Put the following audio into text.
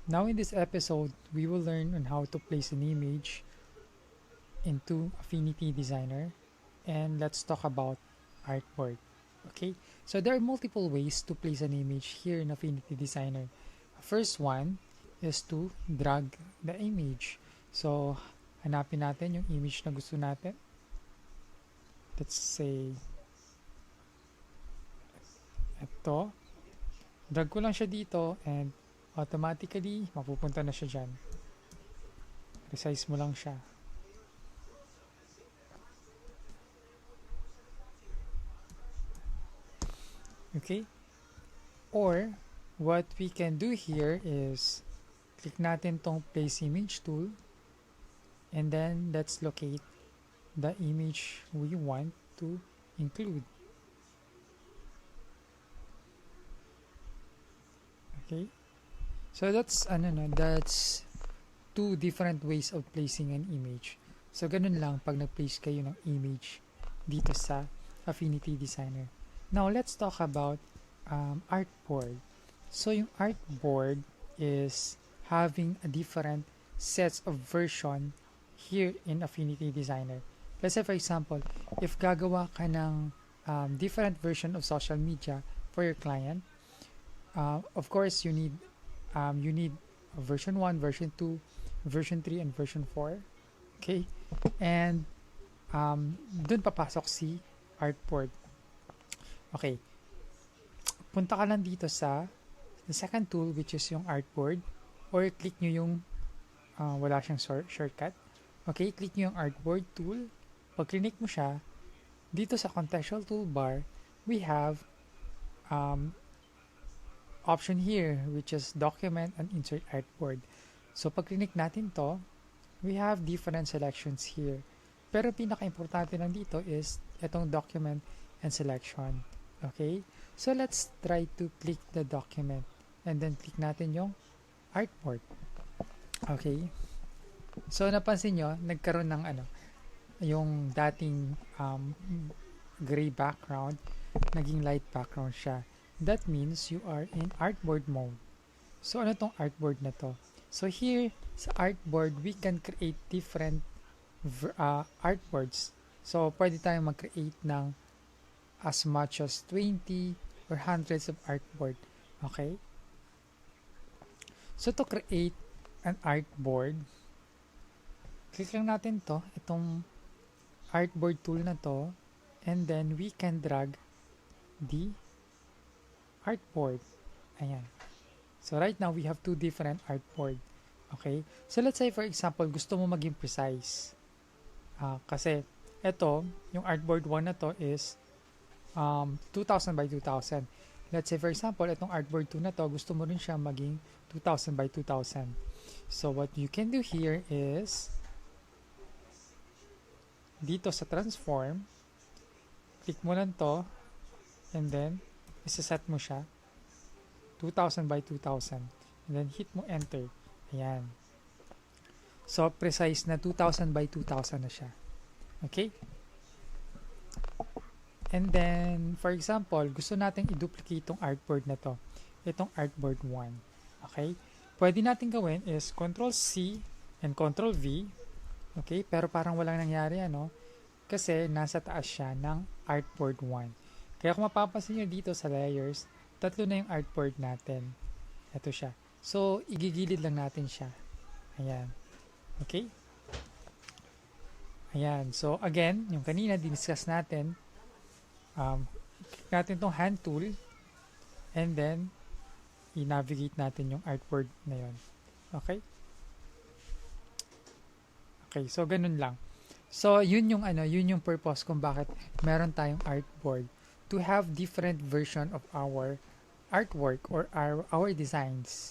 Now in this episode, we will learn on how to place an image into Affinity Designer, and let's talk about artboard. Okay, so there are multiple ways to place an image here in Affinity Designer. First one is to drag the image. So hanapin natin yung image na gusto natin. Let's say ito. Drag ko lang siya dito and automatically mapupunta na siya dyan. Resize mo lang siya. Okay? Or, what we can do here is click natin tong place image tool and then let's locate the image we want to include. Okay? So that's that's two different ways of placing an image. So ganun lang pag nag-place kayo ng image dito sa Affinity Designer. Now let's talk about artboard. So yung artboard is having a different sets of version here in Affinity Designer. Let's say for example, if gagawa ka ng different version of social media for your client, of course you need version 1, version 2, version 3, and version 4. Okay? And dun papasok si artboard. Okay. Punta ka lang dito sa the second tool, which is yung artboard, or click nyo yung wala siyang shortcut. Okay, click nyo yung artboard tool. Pag click mo siya, dito sa contextual toolbar, we have option here, which is document and insert artboard. So pag click natin to, we have different selections here. Pero pinaka-importante lang dito is itong document and selection. Okay? So let's try to click the document and then click natin yung artboard. Okay? So napansin nyo, nagkaroon ng yung dating gray background, naging light background siya. That means you are in artboard mode. So ano tong artboard na to? So here sa artboard, we can create different artboards. So pwede tayong mag-create ng as much as 20 or hundreds of artboard. Okay? So to create an artboard, click lang natin to, itong artboard tool na to, and then we can drag the artboard. Ayan. So right now, we have two different artboard. Okay? So let's say for example, gusto mo maging precise. Kasi ito, yung artboard 1 na to is 2,000 by 2,000. Let's say for example, itong artboard 2 na to, gusto mo rin siya maging 2,000 by 2,000. So what you can do here is dito sa transform, click mo lang to and then isa-set mo siya 2,000 by 2,000 and then hit mo enter. Ayan. So precise na 2,000 by 2,000 na siya. Okay? And then, for example, gusto nating i-duplicate itong artboard na to. Itong artboard 1. Okay? Pwede natin gawin is Ctrl-C and Ctrl-V. Okay? Pero parang walang nangyari, kasi nasa taas siya ng artboard 1. Kaya kung mapapansin nyo dito sa layers, tatlo na yung artboard natin. Ito siya. So, igigilid lang natin siya. Ayan. Okay? Ayan. So, again, yung kanina, diniscuss natin, click natin tong hand tool and then i-navigate natin yung artboard na yon. Okay? Okay, so ganun lang. So yun yung purpose kung bakit meron tayong artboard, to have different version of our artwork or our designs.